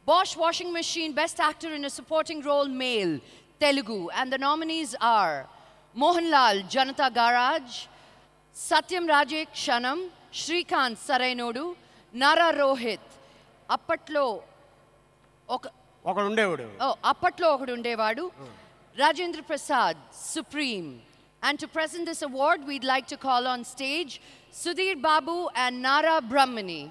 Bosch Washing Machine, Best Actor in a Supporting Role, Male, Telugu. And the nominees are Mohanlal, Janata Garage, Satyam Raje, Kshanam, Shrikant, Sarainodu, Nara Rohit, Appatlo, Rajendra Prasad, Supreme. And to present this award, we'd like to call on stage Sudhir Babu and Nara Brahmani.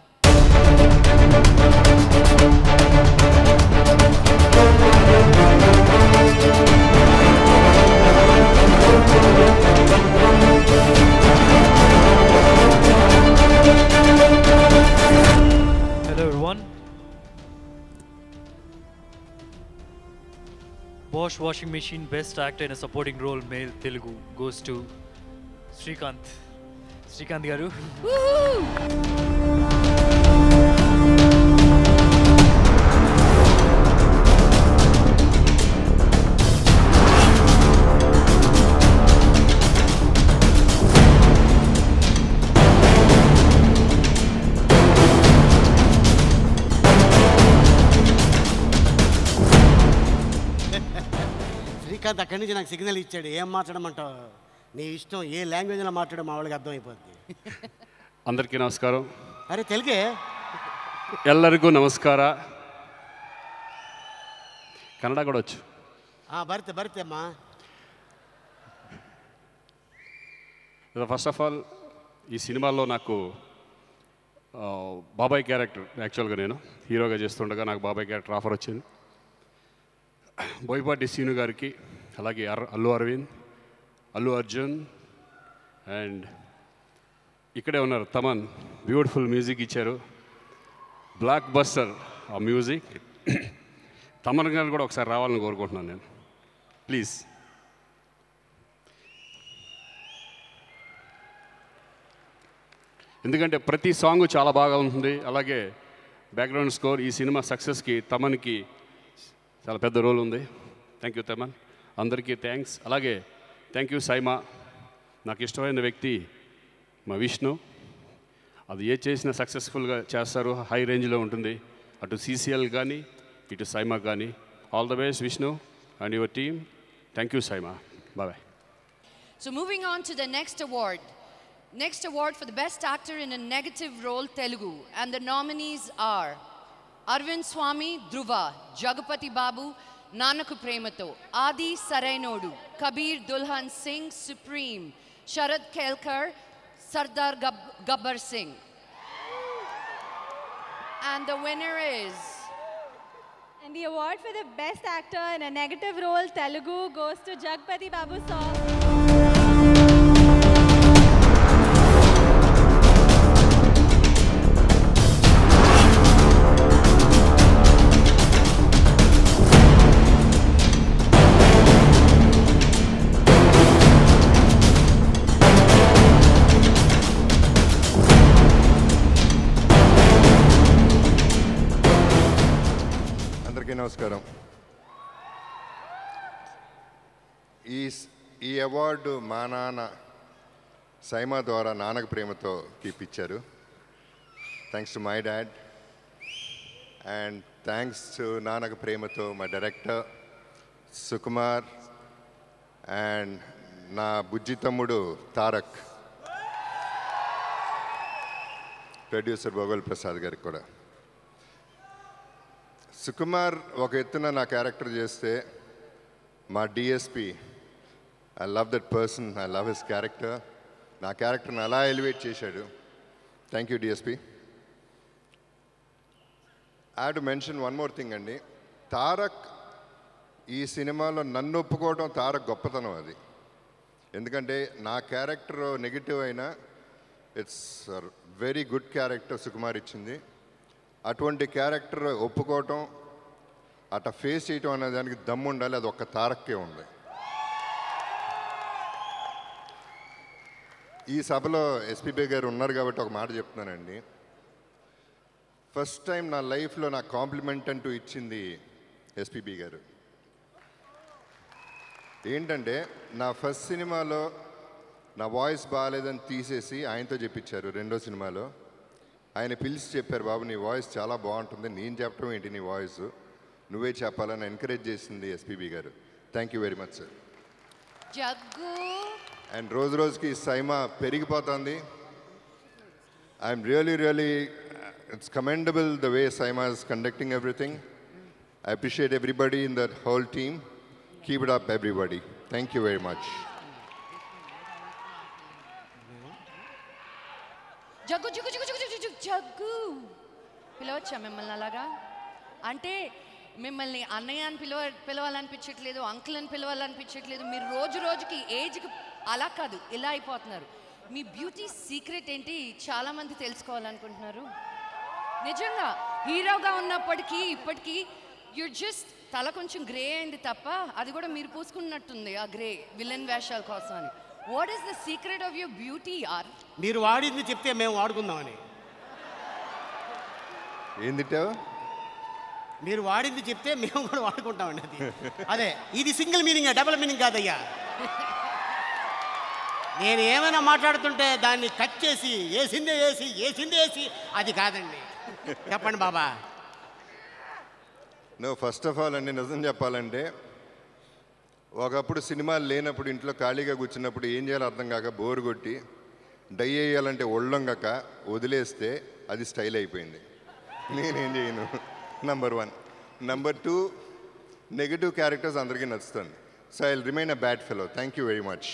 Hello everyone. Bosch Washing Machine Best Actor in a Supporting Role, Male, Telugu goes to Shrikant. Shrikant garu. Srikanth అక్కడి నుంచి నాకు signal ఇచ్చాడు. ఏం మాట్లాడమంటావు, నీ ఇష్టం, ఏ లాంగ్వేజ్లో మాట్లాడో మా వాళ్ళకి అర్థమైపోద్ది. అందరికీ నమస్కారం. అరే తెలుగే. ಎಲ್ಲರಿಗೂ ನಮಸ್ಕಾರ. కన్నడ కూడా వచ్చు. బరితే అమ్మా. ఫస్ట్ ఆఫ్ ఆల్ ఈ సినిమాలో నాకు బాబాయ్ క్యారెక్టర్, యాక్చువల్గా నేను హీరోగా చేస్తుండగా నాకు బాబాయ్ క్యారెక్టర్ ఆఫర్ వచ్చింది. బోయపాటి సీను గారికి, అలాగే అల్లు అరవింద్, అల్లు అర్జున్ అండ్ ఇక్కడే ఉన్నారు తమన్, బ్యూటిఫుల్ మ్యూజిక్ ఇచ్చారు. బ్లాక్ బస్టర్ ఆ మ్యూజిక్. తమన్ గారు కూడా ఒకసారి రావాలని కోరుకుంటున్నాను నేను, ప్లీజ్. ఎందుకంటే ప్రతి సాంగ్ చాలా బాగా ఉంటుంది. అలాగే బ్యాక్గ్రౌండ్ స్కోర్ ఈ సినిమా సక్సెస్కి తమన్కి చాలా పెద్ద రోల్ ఉంది. థ్యాంక్ యూ తమన్, అందరికీ థ్యాంక్స్. అలాగే థ్యాంక్ యూ సైమా. నాకు ఇష్టమైన వ్యక్తి మా విష్ణు. అది ఏ చేసినా సక్సెస్ఫుల్గా చేస్తారు, హై రేంజ్లో ఉంటుంది. అటు సీసీఎల్ కానీ ఇటు సైమా కానీ. All the best Vishnu and your team. Thank you SIIMA. Bye. So moving on to the next award. Next award for the Best Actor in a Negative Role, Telugu. And the nominees are Arvind Swamy, Dhruva, Jagapati Babu, Nanaku Premato, Adi Sarainodu, Kabir Dulhan Singh, Supreme, Sharad Kelkar, Sardar Gabbar Singh. And the winner is... And the award for the Best Actor in a Negative Role, Telugu, goes to Jagapati Babu sir. నమస్కారం. ఈ award మా నాన్న సైమా ద్వారా నాన్నకు ప్రేమతో ఇప్పించారు. Thanks to my dad and thanks to Nannaku Prematho మా director Sukumar and నా బుజ్జి తమ్ముడు Tarak, producer భోగల్ Prasad గారికి కూడా. సుకుమార్ ఒక ఎత్తున నా క్యారెక్టర్ చేస్తే, మా DSP, I love that person, I love his character. నా క్యారెక్టర్ని అలా ఎలివేట్ చేశాడు. Thank you DSP. I have to mention one more thing అండి. తారక్ ఈ సినిమాలో నన్ను ఒప్పుకోవడం తారక్ గొప్పతనం అది. ఎందుకంటే నా క్యారెక్టర్ నెగిటివ్ అయినా it's very good character Sukumar ఇచ్చింది. అటువంటి క్యారెక్టర్ ఒప్పుకోవటం, అట్లా ఫేస్ చేయటం అనే దానికి దమ్ము ఉండాలి. అది ఒక్క తారక్కే ఉంది. ఈ సభలో ఎస్పీబీ గారు ఉన్నారు కాబట్టి ఒక మాట చెప్తున్నానండి. ఫస్ట్ టైం నా లైఫ్లో నాకు కాంప్లిమెంట్ అంటూ ఇచ్చింది ఎస్పీబీ గారు. ఏంటంటే నా ఫస్ట్ సినిమాలో నా వాయిస్ బాగాలేదని తీసేసి ఆయనతో చెప్పించారు. రెండో సినిమాలో ఆయన పిలిచి చెప్పారు, బాబు నీ వాయిస్ చాలా బాగుంటుంది, నేను చెప్పడం ఏంటి నీ వాయిస్, నువ్వే చెప్పాలని ఎంకరేజ్ చేసింది ఎస్పీబీ గారు. Thank you very much sir. Jaggu and రోజు రోజుకి సైమా పెరిగిపోతుంది. I'm really it's commendable the way SIIMA is conducting everything. I appreciate everybody in that whole team. Keep it up, everybody. Thank you very much. Jaggu Jaggu Jaggu Jaggu Jaggu Jaggu Jaggu పిలవచ్చా మిమ్మల్ని అలాగా? అంటే మిమ్మల్ని అన్నయ్య అని పిలవాలనిపించట్లేదు, అంకుల్ అని పిలవాలనిపించట్లేదు. మీరు రోజు రోజుకి ఏజ్కి అలా కాదు, ఇలా అయిపోతున్నారు. మీ బ్యూటీ సీక్రెట్ ఏంటి చాలామంది తెలుసుకోవాలనుకుంటున్నారు. నిజంగా హీరోగా ఉన్నప్పటికీ ఇప్పటికీ యూర్ జస్ట్ తల కొంచెం గ్రే అయింది తప్ప, అది కూడా మీరు పూసుకున్నట్టుంది ఆ గ్రే విలన్ వేషాల కోసం అని. What is the secret of your beauty are? మీరు వాడింది చెప్తే మేము వాడుకుందామని. ఏందిటావు? మీరు వాడింది చెప్తే మేము కూడా వాడుకుంటామండి. అది అదే, ఇది సింగిల్ మీనింగ్, డబుల్ మీనింగ్ కాదయ్యా. నేను ఏమైనా మాట్లాడుతుంటే దాన్ని కట్ చేసి వేసిందే వేసి అది కాదండి. చెప్పండి బాబా. నో, ఫస్ట్ ఆఫ్ ఆల్ అండి, నిజం చెప్పాలంటే ఒకప్పుడు సినిమాలు లేనప్పుడు ఇంట్లో ఖాళీగా కూర్చున్నప్పుడు ఏం చేయాలో అర్థం కాక బోరు కొట్టి డై వేయాలంటే ఒళ్ళొంగక వదిలేస్తే అది స్టైల్ అయిపోయింది. నేనేం చేయను. నంబర్ 1. నంబర్ 2, నెగిటివ్ క్యారెక్టర్స్ అందరికీ నచ్చుతుంది. So I will remain a bad fellow. Thank you very much.